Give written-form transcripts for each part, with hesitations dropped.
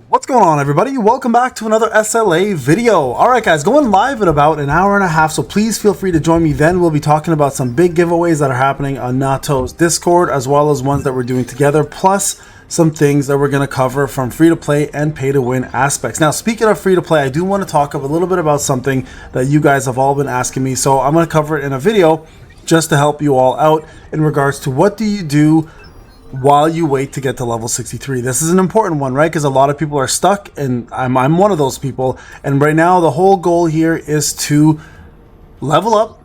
What's going on, everybody? Welcome back to another SLA video. Alright guys, going live in about an hour and a half, so please feel free to join me then. We'll be talking about some big giveaways that are happening on Nato's Discord, as well as ones that we're doing together, plus some things that we're going to cover from free-to-play and pay-to-win aspects. Now, speaking of free-to-play, I do want to talk a little bit about something that you guys have all been asking me, so I'm going to cover it in a video just to help you all out in regards to what do you do while you wait to get to level 63. This is an important one, right? Because a lot of people are stuck, and I'm one of those people. And right now, the whole goal here is to level up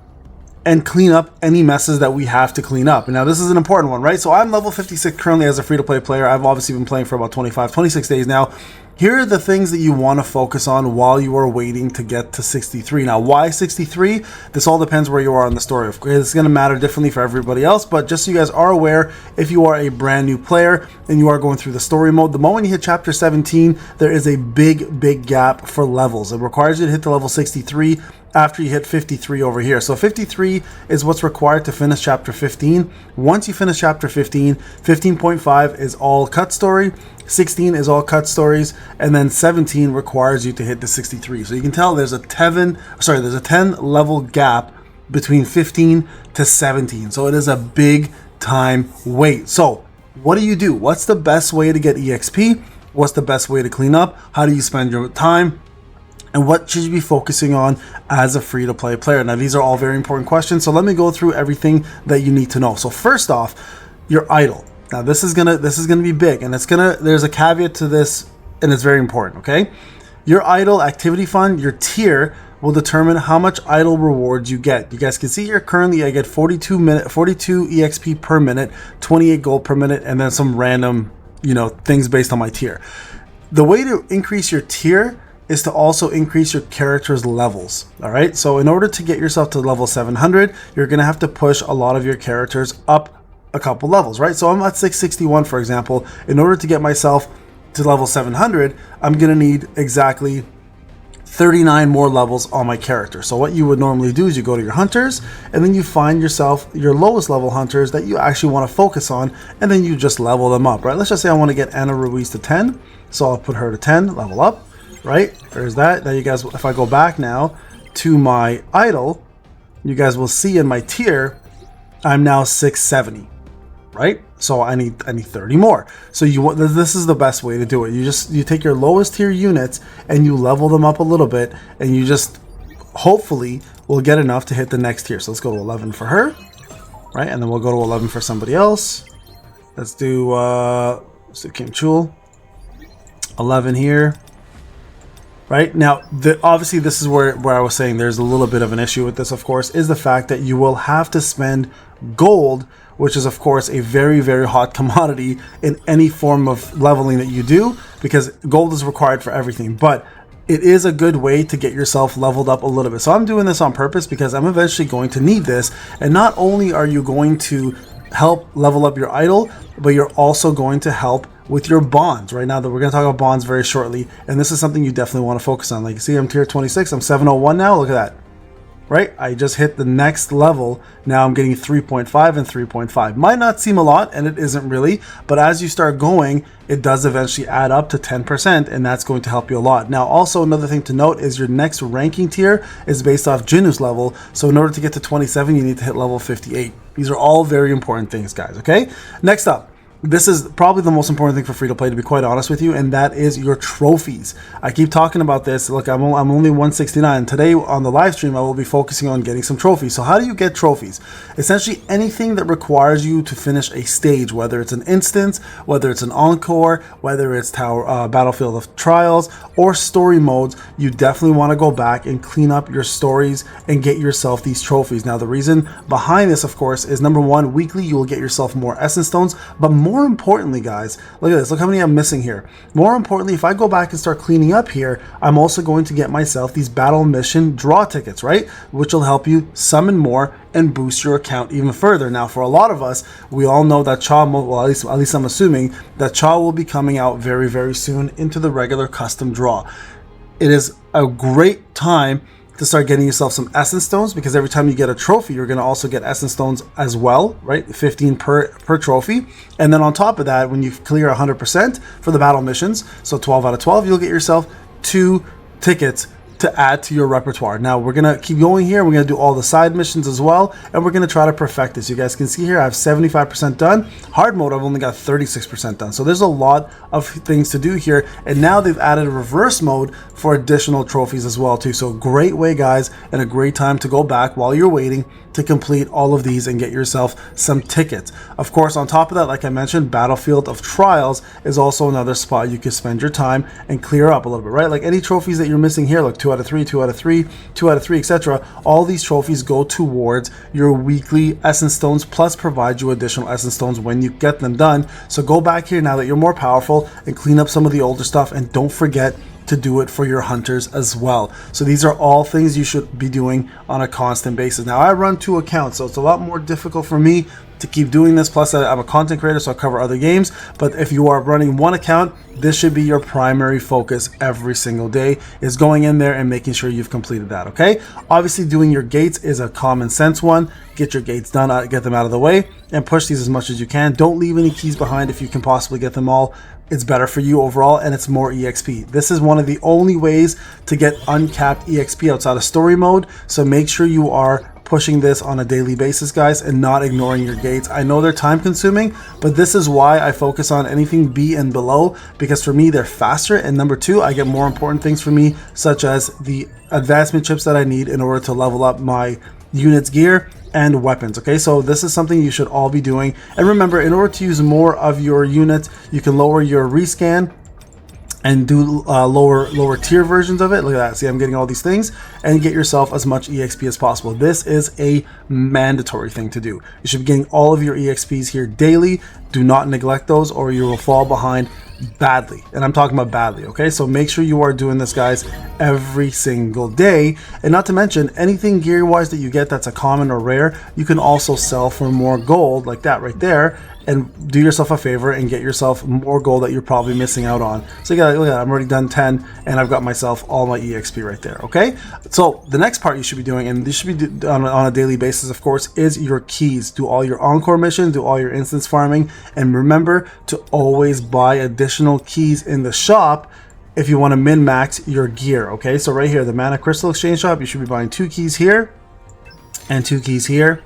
and clean up any messes that we have to clean up. And now this is an important one, right? So I'm level 56 currently as a free-to-play player. I've obviously been playing for about 26 days now. Here are the things that you want to focus on while you are waiting to get to 63. Now, why 63? This all depends where you are in the story. Of course, it's going to matter differently for everybody else, but just so you guys are aware, if you are a brand new player and you are going through the story mode, the moment you hit chapter 17, there is a big gap for levels. It requires you to hit the level 63 after you hit 53 over here. So 53 is what's required to finish chapter 15. Once you finish chapter 15, 15.5 is all cut story, 16 is all cut stories, and then 17 requires you to hit the 63. So you can tell there's a 10 level gap between 15 to 17. So it is a big time wait. So what do you do? What's the best way to get EXP? What's the best way to clean up? How do you spend your time? And what should you be focusing on as a free-to-play player? Now, these are all very important questions, so let me go through everything that you need to know. So first off, your idle. Now, this is gonna be big, and there's a caveat to this, and it's very important. Okay, your idle activity fund, your tier, will determine how much idle rewards you get. You guys can see here currently I get 42 EXP per minute, 28 gold per minute, and then some random things based on my tier. The way to increase your tier is to also increase your character's levels. All right, so in order to get yourself to level 700, you're gonna have to push a lot of your characters up a couple levels, right? So I'm at 661, for example. In order to get myself to level 700, I'm gonna need exactly 39 more levels on my character. So what you would normally do is you go to your hunters, and then you find yourself your lowest level hunters that you actually want to focus on, and then you just level them up, right? Let's just say I want to get Ana Ruiz to 10, so I'll put her to 10, level up. Right, there's that. Now you guys, if I go back now to my idle, you guys will see in my tier, I'm now 670, right? So I need 30 more. So this is the best way to do it. You take your lowest tier units and you level them up a little bit, and you just hopefully will get enough to hit the next tier. So let's go to 11 for her, right? And then we'll go to 11 for somebody else. Let's do Kim Chul, 11 here. Right now, obviously this is where I was saying there's a little bit of an issue with this, of course, is the fact that you will have to spend gold, which is of course a very hot commodity in any form of leveling that you do, because gold is required for everything. But it is a good way to get yourself leveled up a little bit. So I'm doing this on purpose because I'm eventually going to need this. And not only are you going to help level up your idle, but you're also going to help with your bonds. Right now, that we're going to talk about bonds very shortly, and this is something you definitely want to focus on. Like you see, I'm tier 26, I'm 701 now. Look at that, right? I just hit the next level. Now I'm getting 3.5 and 3.5. Might not seem a lot, and it isn't really, but as you start going, it does eventually add up to 10%, and that's going to help you a lot. Now, also another thing to note is your next ranking tier is based off Jinu's level. So in order to get to 27, you need to hit level 58. These are all very important things, guys. Okay, next up, this is probably the most important thing for free-to-play, to be quite honest with you, and that is your trophies. I keep talking about this. Look, I'm only 169. Today on the live stream, I will be focusing on getting some trophies. So how do you get trophies? Essentially, anything that requires you to finish a stage, whether it's an instance, whether it's an encore, whether it's Battlefield of Trials, or story modes, you definitely want to go back and clean up your stories and get yourself these trophies. Now, the reason behind this, of course, is number one, weekly, you will get yourself more Essence Stones, but more importantly, guys, look at this. Look how many I'm missing here. More importantly, if I go back and start cleaning up here, I'm also going to get myself these battle mission draw tickets, right? Which will help you summon more and boost your account even further. Now, for a lot of us, we all know that Cha, well, at least I'm assuming that Cha will be coming out very soon into the regular custom draw. It is a great time to start getting yourself some essence stones, because every time you get a trophy, you're going to also get essence stones as well, right? 15 per trophy. And then on top of that, when you clear 100% for the battle missions, so 12 out of 12, you'll get yourself 2 tickets to add to your repertoire. Now we're gonna keep going here. We're gonna do all the side missions as well, and we're gonna try to perfect this. You guys can see here I have 75% done. Hard mode, I've only got 36% done. So there's a lot of things to do here, and now they've added a reverse mode for additional trophies as well too. So great way, guys, and a great time to go back while you're waiting to complete all of these and get yourself some tickets. Of course, on top of that, like I mentioned, Battlefield of Trials is also another spot you can spend your time and clear up a little bit, right? Like any trophies that you're missing here, like 2 out of 3, 2 out of 3, 2 out of 3, etc. All these trophies go towards your weekly essence stones, plus provide you additional essence stones when you get them done. So go back here now that you're more powerful and clean up some of the older stuff, and don't forget to do it for your hunters as well. So these are all things you should be doing on a constant basis. Now I run 2 accounts, so it's a lot more difficult for me to keep doing this. Plus I'm a content creator, so I cover other games. But if you are running 1 account, this should be your primary focus every single day, is going in there and making sure you've completed that. Okay, obviously doing your gates is a common sense one. Get your gates done, get them out of the way, and push these as much as you can. Don't leave any keys behind if you can possibly get them all. It's better for you overall, and it's more EXP. This is one of the only ways to get uncapped EXP outside of story mode, so make sure you are pushing this on a daily basis, guys, and not ignoring your gates. I know they're time consuming, but this is why I focus on anything B and below, because for me they're faster, and number 2, I get more important things for me, such as the advancement chips that I need in order to level up my units' gear and weapons. Okay, so this is something you should all be doing. And remember, in order to use more of your units, you can lower your rescan and do lower tier versions of it. Look at that. See, I'm getting all these things, and get yourself as much EXP as possible. This is a mandatory thing to do. You should be getting all of your EXPs here daily. Do not neglect those, or you will fall behind badly, and I'm talking about badly. Okay, so make sure you are doing this, guys, every single day. And not to mention, anything gear wise that you get that's a common or rare, you can also sell for more gold, like that right there, and do yourself a favor and get yourself more gold that you're probably missing out on. So you gotta look at that. I'm already done 10, and I've got myself all my EXP right there. Okay, so the next part you should be doing, and this should be done on a daily basis, of course, is your keys. Do all your encore missions, do all your instance farming, and remember to always buy additional keys in the shop if you want to min-max your gear. Okay, so right here, the Mana Crystal Exchange Shop, you should be buying 2 keys here and 2 keys here,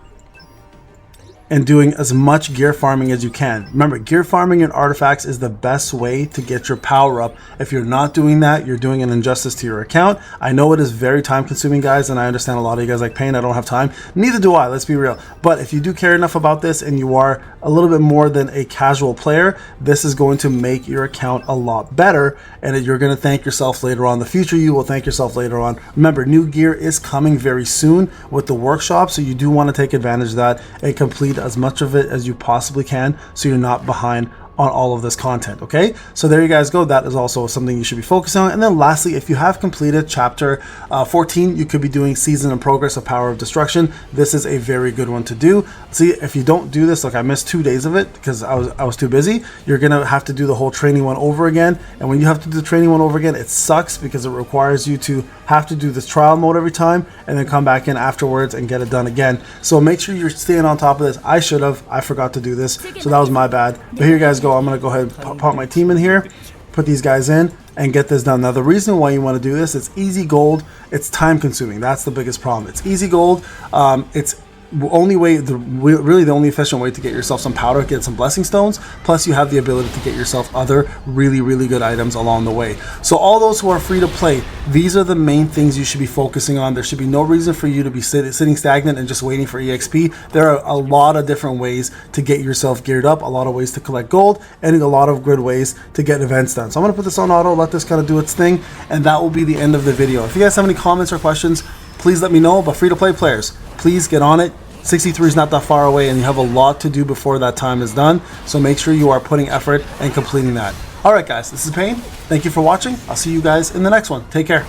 and doing as much gear farming as you can. Remember, gear farming and artifacts is the best way to get your power up. If you're not doing that, you're doing an injustice to your account. I know it is very time consuming, guys, and I understand a lot of you guys like pain. I don't have time. Neither do I, let's be real. But if you do care enough about this, and you are a little bit more than a casual player, this is going to make your account a lot better, and you're going to thank yourself later on. In the future, you will thank yourself later on. Remember, new gear is coming very soon with the workshop, so you do want to take advantage of that and complete as much of it as you possibly can, so you're not behind on all of this content. Okay, so there you guys go. That is also something you should be focusing on. And then lastly, if you have completed chapter 14, you could be doing Season and Progress of Power of Destruction. This is a very good one to do. See, if you don't do this, like I missed 2 days of it because I was too busy, you're gonna have to do the whole training one over again. And when you have to do the training one over again, it sucks because it requires you to have to do this trial mode every time and then come back in afterwards and get it done again. So make sure you're staying on top of this. I forgot to do this, so that was my bad. But here you guys go. I'm gonna go ahead and pop my team in here, put these guys in, and get this done. Now the reason why you want to do this, it's easy gold, it's time consuming. That's the biggest problem. It's easy gold. It's only way, really the only efficient way to get yourself some powder, get some blessing stones, plus you have the ability to get yourself other really good items along the way. So all those who are free to play, these are the main things you should be focusing on. There should be no reason for you to be sitting stagnant and just waiting for EXP. There are a lot of different ways to get yourself geared up, a lot of ways to collect gold, and a lot of good ways to get events done. So I'm going to put this on auto, let this kind of do its thing, and that will be the end of the video. If you guys have any comments or questions, please let me know. But free to play players, please get on it. 63 is not that far away, and you have a lot to do before that time is done. So make sure you are putting effort and completing that. All right, guys, this is Pain. Thank you for watching. I'll see you guys in the next one. Take care.